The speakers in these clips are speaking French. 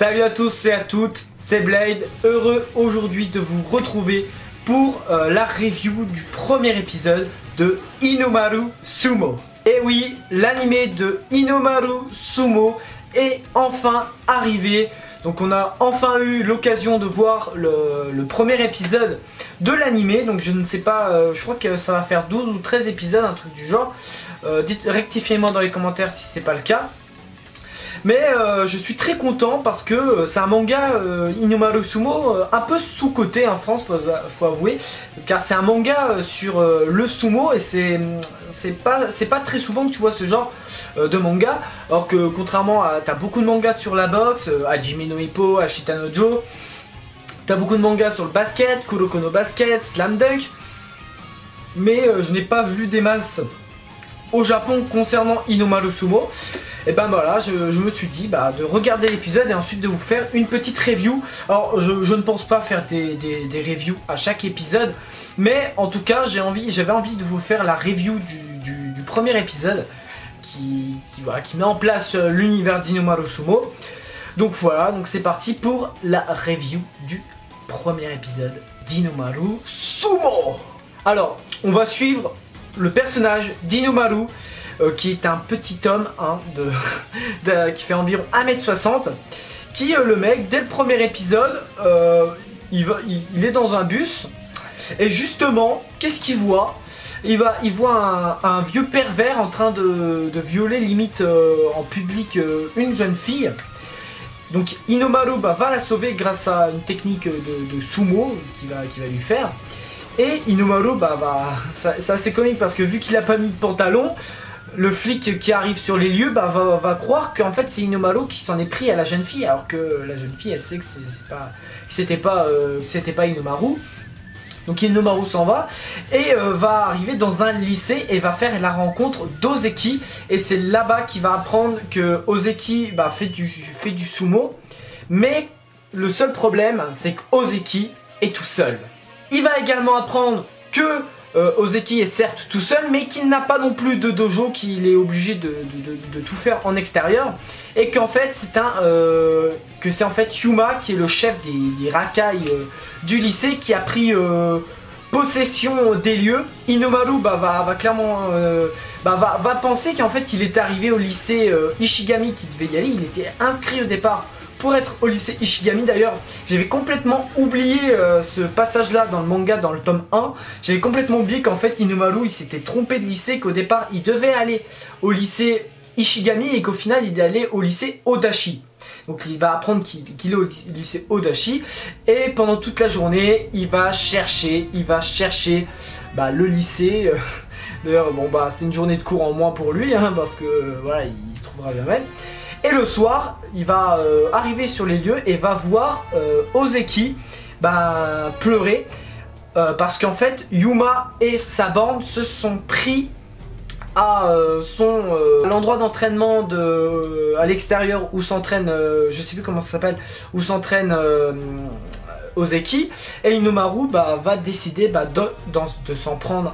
Salut à tous et à toutes, c'est Blade, heureux aujourd'hui de vous retrouver pour la review du premier épisode de Inomaru Sumo. Et oui, l'animé de Inomaru Sumo est enfin arrivé. Donc on a enfin eu l'occasion de voir le premier épisode de l'animé. Donc je ne sais pas, je crois que ça va faire 12 ou 13 épisodes, un truc du genre. Rectifiez-moi dans les commentaires si c'est pas le cas. Mais je suis très content parce que c'est un manga Inomaru Sumo un peu sous-coté en France, faut avouer. Car c'est un manga sur le sumo et c'est pas très souvent que tu vois ce genre de manga. Alors que contrairement à... T'as beaucoup de mangas sur la boxe, Hajime no Ippo, Ashita no Joe. T'as beaucoup de mangas sur le basket, Kuroko no Basket, Slam Dunk. Mais je n'ai pas vu des masses au Japon concernant Inomaru Sumo. Et ben voilà, je me suis dit de regarder l'épisode et ensuite de vous faire une petite review. Alors je ne pense pas faire des reviews à chaque épisode, mais en tout cas j'avais envie de vous faire la review du premier épisode qui met en place l'univers d'Inomaru Sumo. Donc voilà, donc c'est parti pour la review du premier épisode d'Inomaru Sumo. Alors on va suivre le personnage d'Inomaru, qui est un petit homme qui fait environ 1m60, qui le mec, dès le premier épisode, il est dans un bus, et justement, qu'est-ce qu'il voit? Il voit un vieux pervers en train de violer limite en public une jeune fille. Donc Inomaru va la sauver grâce à une technique de sumo qu'il va lui faire. Et Inomaru c'est assez comique parce que vu qu'il a pas mis de pantalon, le flic qui arrive sur les lieux va croire qu'en fait c'est Inomaru qui s'en est pris à la jeune fille, alors que la jeune fille elle sait que c'était pas Inomaru. Donc Inomaru s'en va et va arriver dans un lycée et va faire la rencontre d'Ozeki, et c'est là-bas qu'il va apprendre que Ozeki fait du sumo, mais le seul problème c'est que Ozeki est tout seul. Il va également apprendre que Ozeki est certes tout seul, mais qu'il n'a pas non plus de dojo, qu'il est obligé de tout faire en extérieur, et qu'en fait c'est en fait Yuma qui est le chef des racailles du lycée, qui a pris possession des lieux. Inomaru va clairement va penser qu'en fait il est arrivé au lycée Ishigami, qui devait y aller. Il était inscrit au départ pour être au lycée Ishigami. D'ailleurs, j'avais complètement oublié ce passage-là dans le manga, dans le tome 1. J'avais complètement oublié qu'en fait Inomaru il s'était trompé de lycée, qu'au départ il devait aller au lycée Ishigami et qu'au final il est allé au lycée Odachi. Donc il va apprendre qu'il est au lycée Odachi, et pendant toute la journée il va chercher le lycée. D'ailleurs c'est une journée de cours en moins pour lui, parce que voilà, il trouvera jamais. Et le soir, il va arriver sur les lieux et va voir Ozeki pleurer parce qu'en fait Yuma et sa bande se sont pris à l'endroit d'entraînement à l'extérieur où s'entraîne, je sais plus comment ça s'appelle, où s'entraîne Ozeki, et Inomaru va décider de s'en prendre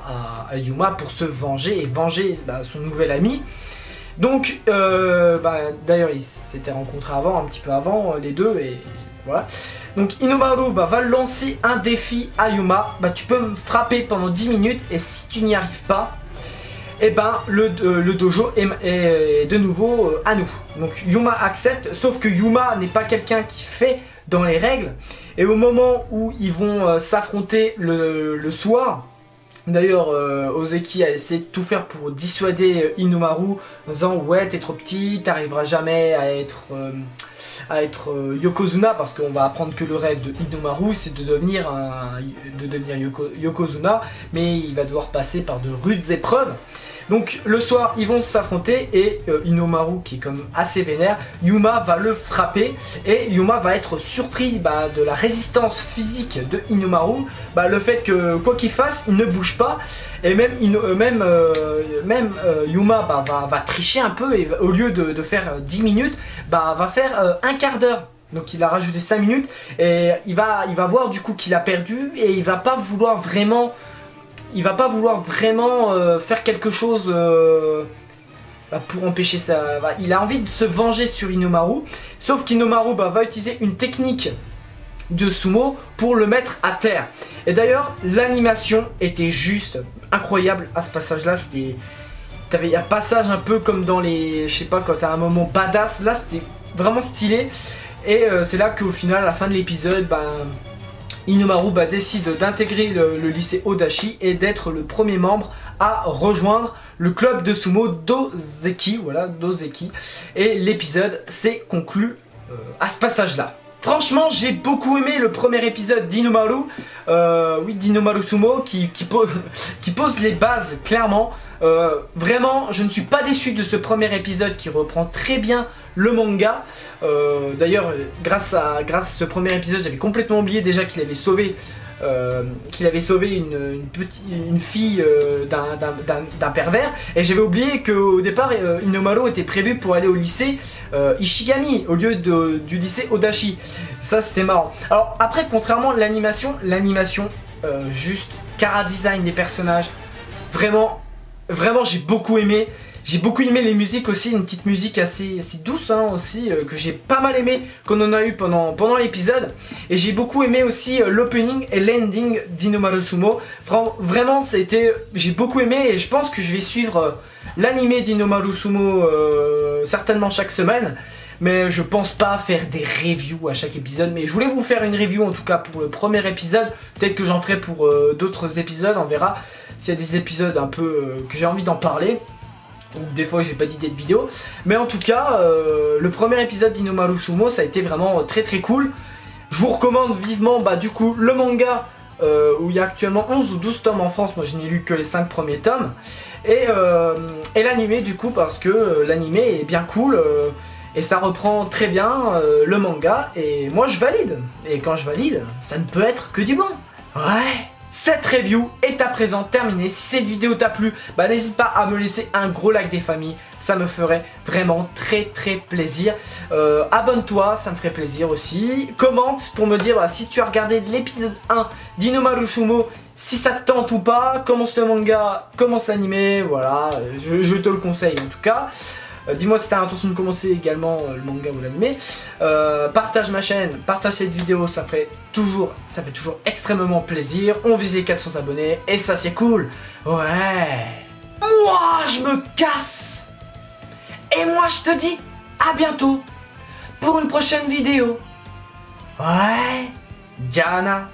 à Yuma pour se venger et venger son nouvel ami. Donc d'ailleurs ils s'étaient rencontrés un petit peu avant les deux, et voilà. Donc Inomaru va lancer un défi à Yuma. Tu peux me frapper pendant 10 minutes, et si tu n'y arrives pas, et le dojo est de nouveau à nous. Donc Yuma accepte, sauf que Yuma n'est pas quelqu'un qui fait dans les règles, et au moment où ils vont s'affronter le soir. D'ailleurs, Ozeki a essayé de tout faire pour dissuader Inomaru en disant ouais, t'es trop petit, t'arriveras jamais à être Yokozuna, parce qu'on va apprendre que le rêve de Inomaru c'est de devenir Yokozuna, mais il va devoir passer par de rudes épreuves. Donc le soir ils vont s'affronter, et Inomaru, qui est comme assez vénère, Yuma va le frapper, et Yuma va être surpris de la résistance physique de Inomaru, le fait que quoi qu'il fasse il ne bouge pas, et même Yuma va tricher un peu, et au lieu de faire 10 minutes va faire un quart d'heure. Donc il a rajouté 5 minutes, et il va voir du coup qu'il a perdu, et il va pas vouloir vraiment faire quelque chose pour empêcher ça. Il a envie de se venger sur Inomaru. Sauf qu'Inomaru va utiliser une technique de sumo pour le mettre à terre. Et d'ailleurs, l'animation était juste incroyable à ce passage-là. Il y a un passage un peu comme dans les... Je sais pas, quand t'as un moment badass. Là, c'était vraiment stylé. Et c'est là qu'au final, à la fin de l'épisode, Inomaru décide d'intégrer le lycée Odachi et d'être le premier membre à rejoindre le club de sumo d'Ozeki. Voilà, d'Ozeki. Et l'épisode s'est conclu à ce passage-là. Franchement, j'ai beaucoup aimé le premier épisode d'Inomaru, d'Inomaru Sumo qui pose les bases clairement. Vraiment, je ne suis pas déçu de ce premier épisode qui reprend très bien le manga. D'ailleurs, grâce à ce premier épisode, j'avais complètement oublié déjà qu'il avait sauvé une fille d'un pervers, et j'avais oublié qu'au départ Inomaru était prévu pour aller au lycée Ishigami au lieu du lycée Odachi. Ça, c'était marrant. Alors après, contrairement à l'animation, juste chara design des personnages, vraiment j'ai beaucoup aimé. J'ai beaucoup aimé les musiques aussi, une petite musique assez douce aussi, que j'ai pas mal aimé, qu'on en a eu pendant l'épisode. Et j'ai beaucoup aimé aussi l'opening et l'ending d'Inomaru Sumo. Vraiment, j'ai beaucoup aimé, et je pense que je vais suivre l'animé d'Inomaru Sumo certainement chaque semaine. Mais je pense pas faire des reviews à chaque épisode. Mais je voulais vous faire une review en tout cas pour le premier épisode. Peut-être que j'en ferai pour d'autres épisodes, on verra s'il y a des épisodes un peu que j'ai envie d'en parler. Ou des fois j'ai pas d'idée de vidéo. Mais en tout cas, le premier épisode d'Inomaru Sumo, ça a été vraiment très cool. Je vous recommande vivement du coup le manga où il y a actuellement 11 ou 12 tomes en France. Moi je n'ai lu que les 5 premiers tomes. Et l'animé du coup, parce que l'animé est bien cool et ça reprend très bien le manga. Et moi je valide. Et quand je valide, ça ne peut être que du bon. Ouais. Cette review est à présent terminée. Si cette vidéo t'a plu, n'hésite pas à me laisser un gros like des familles. Ça me ferait vraiment très plaisir. Abonne-toi, ça me ferait plaisir aussi. Commente pour me dire si tu as regardé l'épisode 1 d'Inomaru Sumo, si ça te tente ou pas. Commence le manga, commence l'animé, voilà. Je te le conseille en tout cas. Dis-moi si tu as l'intention de commencer également le manga ou l'animé. Partage ma chaîne, partage cette vidéo, ça fait toujours extrêmement plaisir. On vise les 400 abonnés et ça c'est cool. Ouais. Moi je me casse. Et moi je te dis à bientôt pour une prochaine vidéo. Ouais. Diana.